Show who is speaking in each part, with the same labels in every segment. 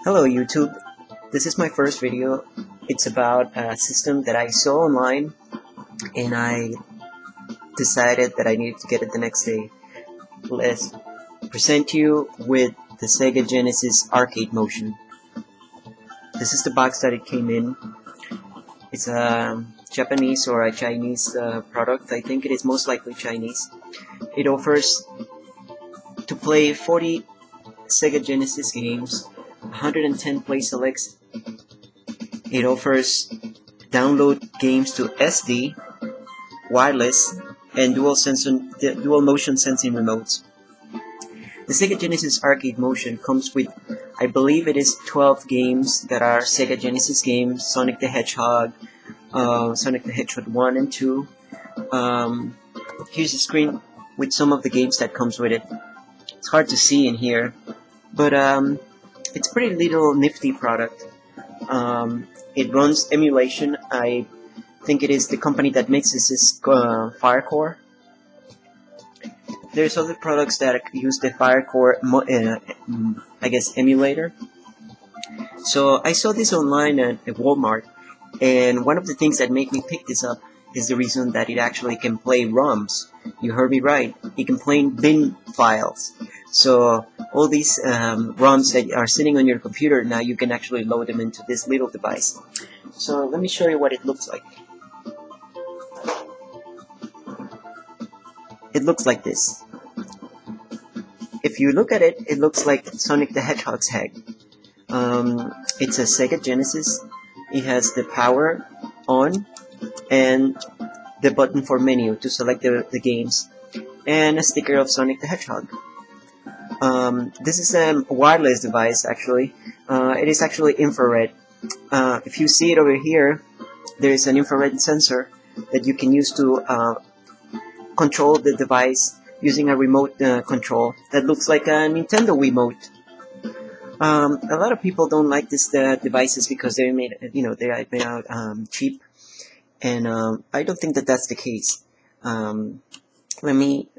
Speaker 1: Hello YouTube, this is my first video. It's about a system that I saw online and I decided that I needed to get it the next day. Let's present you with the Sega Genesis Arcade Motion. This is the box that it came in. It's a Japanese or a Chinese product. I think it is most likely Chinese. It offers to play 40 Sega Genesis games, 110 play selects. It offers download games to SD, wireless, and dual motion sensing remotes. The Sega Genesis Arcade Motion comes with, I believe it is 12 games that are Sega Genesis games: Sonic the Hedgehog, Sonic the Hedgehog 1 and 2. Here's the screen with some of the games that comes with it. It's hard to see in here, but it's a pretty little nifty product. It runs emulation. I think it is the company that makes this is Firecore. There's other products that use the Firecore, I guess, emulator. So I saw this online at Walmart, and one of the things that made me pick this up is the reason that it actually can play ROMs. You heard me right. It can play bin files. So all these ROMs that are sitting on your computer, now you can actually load them into this little device. So let me show you what it looks like. It looks like this. If you look at it, it looks like Sonic the Hedgehog's head. It's a Sega Genesis. It has the power on and the button for menu to select the games, and a sticker of Sonic the Hedgehog. This is a wireless device actually. It is actually infrared. If you see it over here, there is an infrared sensor that you can use to control the device using a remote control that looks like a Nintendo Wiimote. A lot of people don't like these devices because they're made, they are made out cheap, and I don't think that that's the case. Let me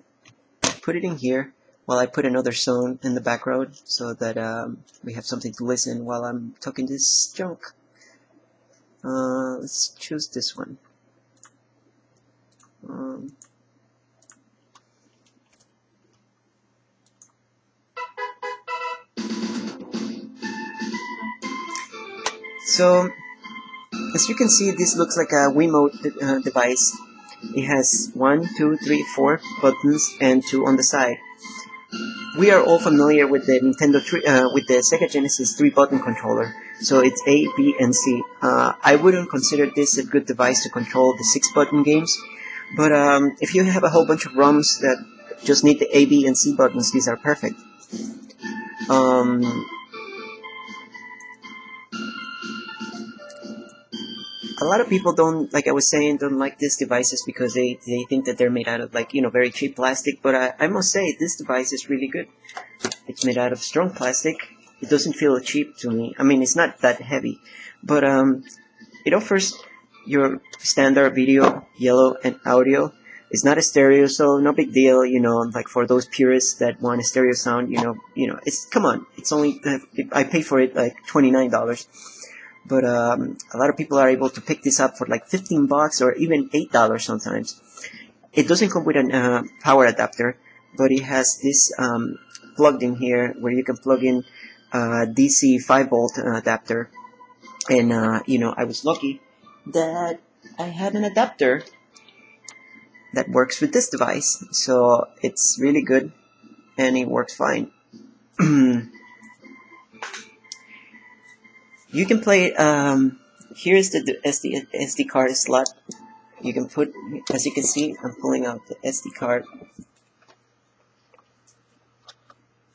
Speaker 1: put it in here while I put another song in the background so that we have something to listen while I'm talking this junk. Let's choose this one. So, as you can see, this looks like a Wiimote device. It has 1, 2, 3, 4 buttons and 2 on the side. We are all familiar with the with the Sega Genesis 3-button controller. So it's A, B, and C. I wouldn't consider this a good device to control the 6-button games, but if you have a whole bunch of ROMs that just need the A, B, and C buttons, these are perfect. A lot of people don't, like I was saying, don't like these devices because they think that they're made out of, like, very cheap plastic, but I must say, this device is really good. It's made out of strong plastic. It doesn't feel cheap to me. I mean, it's not that heavy, but it offers your standard video, yellow, and audio. It's not a stereo, so no big deal, like for those purists that want a stereo sound, come on, it's only, I paid for it like $29. But a lot of people are able to pick this up for like $15 or even $8 sometimes. It doesn't come with a power adapter, but it has this plugged in here where you can plug in a DC 5-volt adapter. And I was lucky that I had an adapter that works with this device, so it's really good and it works fine. You can play, here's the SD card slot. You can put, as you can see, I'm pulling out the SD card.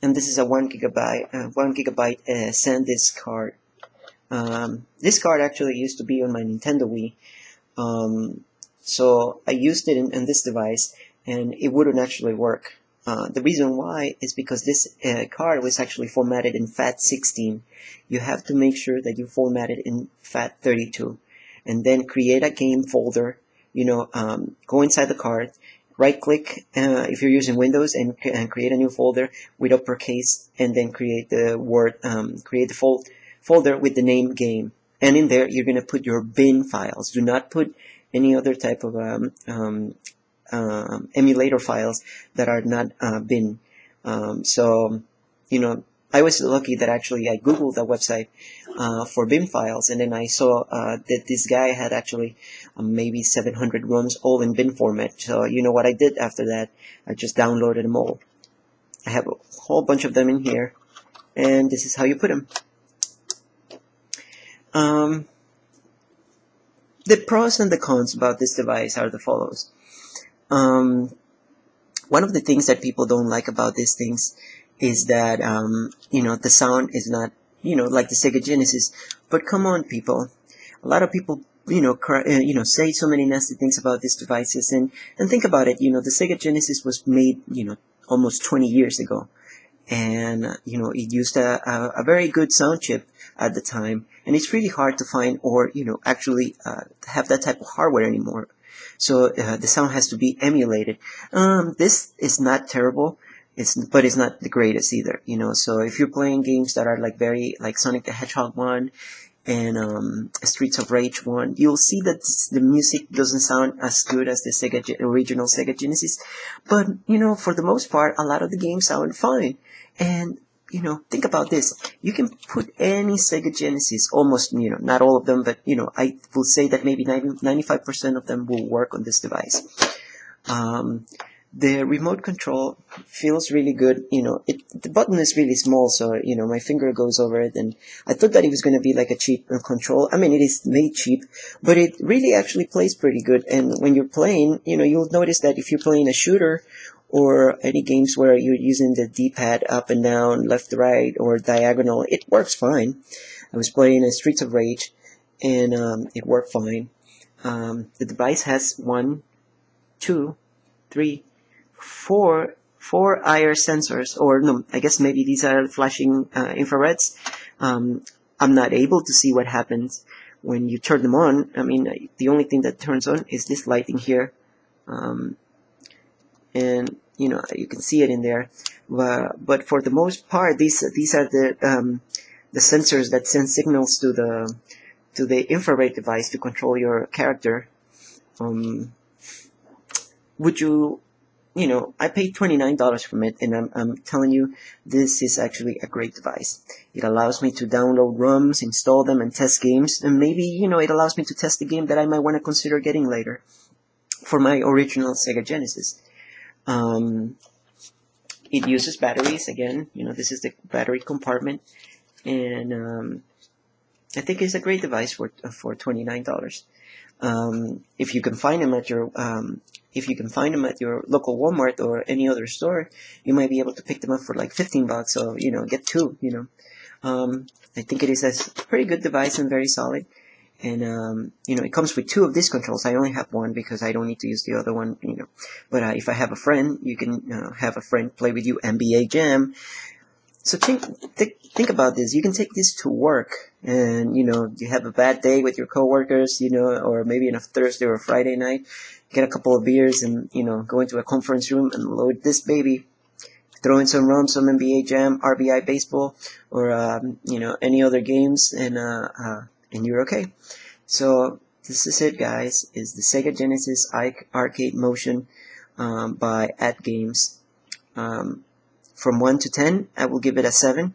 Speaker 1: And this is a 1 gigabyte SanDisk card. This card actually used to be on my Nintendo Wii. So I used it in this device, and it wouldn't actually work. The reason why is because this card was actually formatted in FAT16. You have to make sure that you format it in FAT32, and then create a game folder. Go inside the card, right-click if you're using Windows, and create a new folder with uppercase, and then create the word, create the folder with the name game, and in there you're going to put your bin files. Do not put any other type of emulator files that are not bin. So, you know, I was lucky that actually I googled a website for bin files, and then I saw that this guy had actually maybe 700 ROMs all in bin format. So you know what I did after that? I just downloaded them all. I have a whole bunch of them in here, and this is how you put them. The pros and the cons about this device are the follows. One of the things that people don't like about these things is that, you know, the sound is not, you know, like the Sega Genesis. But come on, people. A lot of people, you know, say so many nasty things about these devices. And think about it, you know, the Sega Genesis was made, you know, almost 20 years ago. And, you know, it used a very good sound chip at the time. And it's really hard to find or, you know, actually have that type of hardware anymore. So the sound has to be emulated. This is not terrible, but it's not the greatest either, you know. So if you're playing games that are like like Sonic the Hedgehog 1 and Streets of Rage 1, you'll see that the music doesn't sound as good as the original Sega Genesis. But, you know, for the most part, a lot of the games sound fine. And, you know, think about this. You can put any Sega Genesis, almost, you know, not all of them, but, you know, I will say that maybe 95% of them will work on this device. The remote control feels really good. You know, the button is really small, so, you know, my finger goes over it, and I thought that it was going to be like a cheap control. I mean, it is made cheap, but it really actually plays pretty good. And when you're playing, you know, you'll notice that if you're playing a shooter, or any games where you're using the D-pad up and down, left to right, or diagonal, it works fine. I was playing Streets of Rage, and it worked fine. The device has 1, 2, 3, 4 IR sensors, or no, I guess maybe these are flashing infrareds. I'm not able to see what happens when you turn them on. I mean, the only thing that turns on is this lighting here. And you know, you can see it in there, but for the most part, these are the sensors that send signals to the infrared device to control your character. Would you know, I paid $29 for it, and I'm telling you, this is actually a great device. It allows me to download ROMs, install them, and test games, and maybe, you know, it allows me to test a game that I might want to consider getting later for my original Sega Genesis. It uses batteries again. You know, this is the battery compartment, and I think it's a great device for $29. If you can find them at your local Walmart or any other store, you might be able to pick them up for like $15. So, you know, get two. You know, I think it is a pretty good device and very solid. And, you know, it comes with 2 of these controls. I only have 1 because I don't need to use the other one, you know. But if I have a friend, you can have a friend play with you NBA Jam. So think about this. You can take this to work, and, you know, you have a bad day with your coworkers, you know, or maybe on a Thursday or a Friday night, get a couple of beers and, you know, go into a conference room and load this baby. Throw in some ROMs, some NBA Jam, RBI Baseball, or, you know, any other games, and you're okay. So this is it, guys. Is the Sega Genesis Arcade Motion by AtGames. From 1 to 10, I will give it a 7.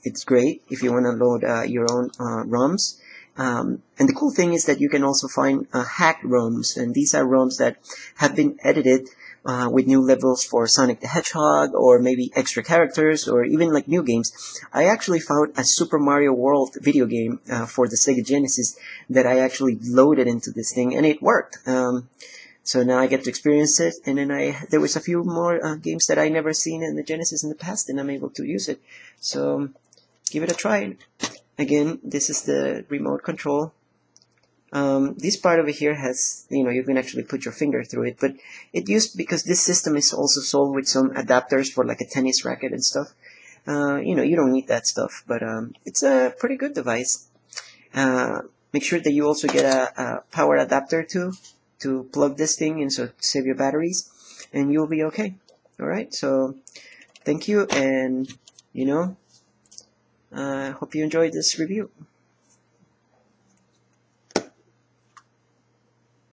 Speaker 1: It's great if you want to load your own ROMs. And the cool thing is that you can also find hacked ROMs, and these are ROMs that have been edited with new levels for Sonic the Hedgehog, or maybe extra characters, or even like new games. I actually found a Super Mario World video game for the Sega Genesis that I actually loaded into this thing, and it worked. So now I get to experience it, and then there was a few more games that I never seen in the Genesis in the past, and I'm able to use it. So give it a try. Again, this is the remote control. This part over here has, you know, you can actually put your finger through it, but because this system is also sold with some adapters for like a tennis racket and stuff. You know, you don't need that stuff, but it's a pretty good device. Make sure that you also get a power adapter to plug this thing in, so to save your batteries, and you'll be okay. Alright, so thank you, and, you know, Hope you enjoyed this review.